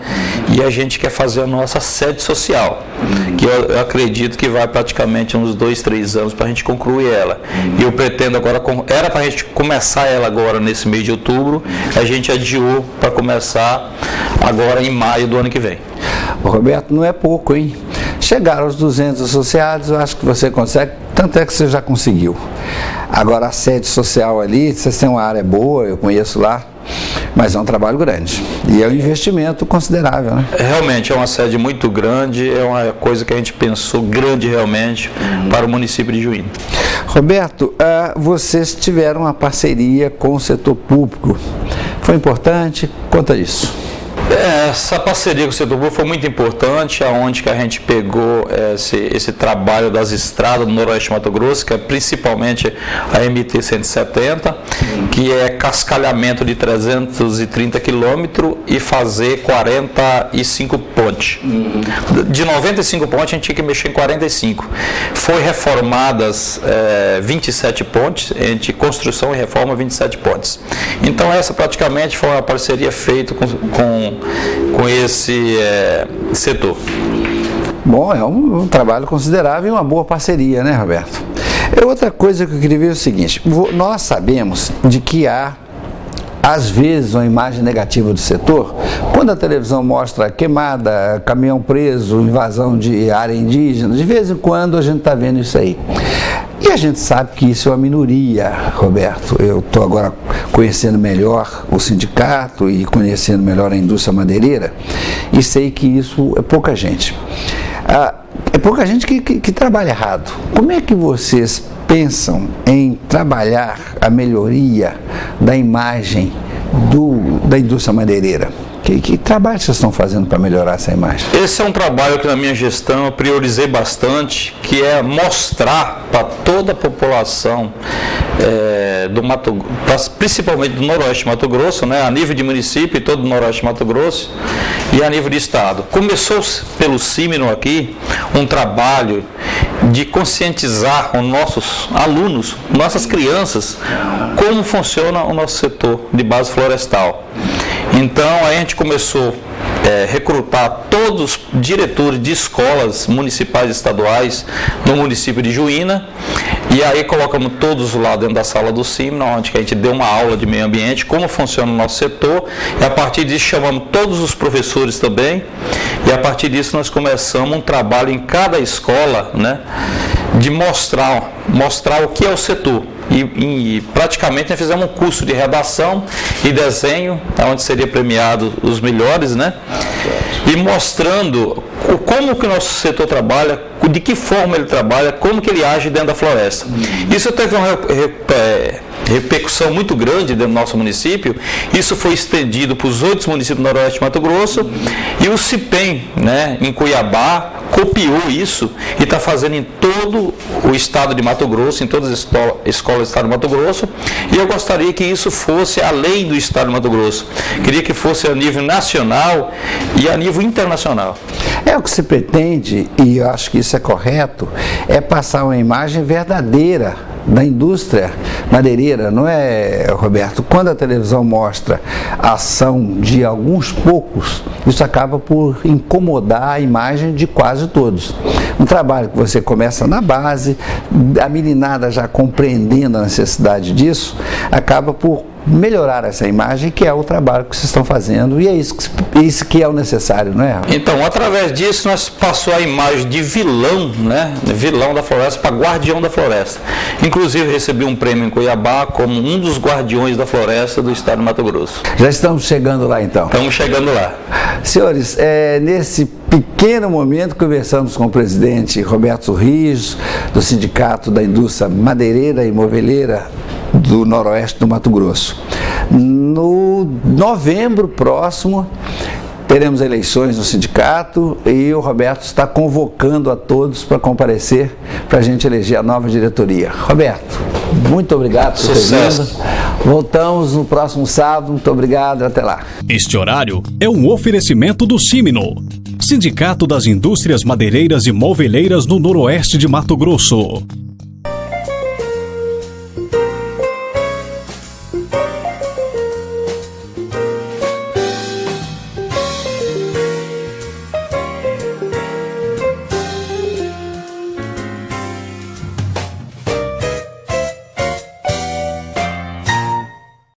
E a gente quer fazer a nossa sede social, que eu acredito que vai praticamente uns 2, 3 anos para a gente concluir ela. E eu pretendo agora, era para a gente começar ela agora nesse mês de outubro, a gente adiou para começar agora em maio do ano que vem. Roberto, não é pouco, hein? Chegar aos 200 associados, eu acho que você consegue, tanto é que você já conseguiu. Agora, a sede social ali, vocês têm uma área boa, eu conheço lá, mas é um trabalho grande e é um investimento considerável, né? Realmente é uma sede muito grande, é uma coisa que a gente pensou grande realmente para o município de Juína. Roberto, vocês tiveram uma parceria com o setor público, foi importante? Conta isso. Essa parceria com o setor público foi muito importante, aonde que a gente pegou esse trabalho das estradas do Noroeste de Mato Grosso, que é principalmente a MT-170, que é cascalhamento de 330 quilômetros e fazer 45 pontes. De 95 pontes a gente tinha que mexer em 45. Foi reformadas 27 pontes, entre construção e reforma 27 pontes. Então essa praticamente foi uma parceria feita com esse setor. Bom, é um trabalho considerável e uma boa parceria, né, Roberto? Outra coisa que eu queria ver é o seguinte, nós sabemos de que há, às vezes, uma imagem negativa do setor, quando a televisão mostra queimada, caminhão preso, invasão de área indígena, de vez em quando a gente está vendo isso aí. E a gente sabe que isso é uma minoria, Roberto. Eu estou agora conhecendo melhor o sindicato e conhecendo melhor a indústria madeireira e sei que isso é pouca gente. É pouca gente que trabalha errado. Como é que vocês pensam em trabalhar a melhoria da imagem da indústria madeireira? Que trabalho vocês estão fazendo para melhorar essa imagem? Esse é um trabalho que na minha gestão eu priorizei bastante, que é mostrar para toda a população principalmente do Noroeste de Mato Grosso, né, a nível de município e todo o Noroeste de Mato Grosso e a nível de estado. Começou pelo Símino aqui um trabalho de conscientizar os nossos alunos, nossas crianças, como funciona o nosso setor de base florestal. Então a gente começou a recrutar todos os diretores de escolas municipais e estaduais no município de Juína, e aí colocamos todos lá dentro da sala do Símino, onde a gente deu uma aula de meio ambiente, como funciona o nosso setor, e a partir disso chamamos todos os professores também, e a partir disso nós começamos um trabalho em cada escola, né, de mostrar o que é o setor. E praticamente nós fizemos um curso de redação e desenho, onde seria premiado os melhores, né? E mostrando como que o nosso setor trabalha, de que forma ele trabalha, como que ele age dentro da floresta. Isso teve repercussão muito grande dentro do nosso município. Isso foi estendido para os outros municípios do Noroeste de Mato Grosso, e o CIPEM, né, em Cuiabá, copiou isso e está fazendo em todo o estado de Mato Grosso, em todas as escolas do estado de Mato Grosso, e eu gostaria que isso fosse além do estado de Mato Grosso. Queria que fosse a nível nacional e a nível internacional. É o que se pretende, e eu acho que isso é correto, é passar uma imagem verdadeira da indústria madeireira, não é, Roberto? Quando a televisão mostra a ação de alguns poucos, isso acaba por incomodar a imagem de quase todos. Um trabalho que você começa na base, a meninada já compreendendo a necessidade disso, acaba por melhorar essa imagem, que é o trabalho que vocês estão fazendo, e é isso que é o necessário, não é? Então, através disso, nós passou a imagem de vilão, né? Vilão da floresta para guardião da floresta. Inclusive, recebi um prêmio em Cuiabá como um dos guardiões da floresta do estado de Mato Grosso. Já estamos chegando lá, então? Estamos chegando lá. Senhores, nesse pequeno momento, conversamos com o presidente Roberto Rios, do Sindicato da Indústria Madeireira e Moveleira do Noroeste do Mato Grosso. No novembro próximo, teremos eleições no sindicato e o Roberto está convocando a todos para comparecer para a gente eleger a nova diretoria. Roberto, muito obrigado por ter vindo. Voltamos no próximo sábado. Muito obrigado. Até lá. Este horário é um oferecimento do Símino, Sindicato das Indústrias Madeireiras e Moveleiras no Noroeste de Mato Grosso.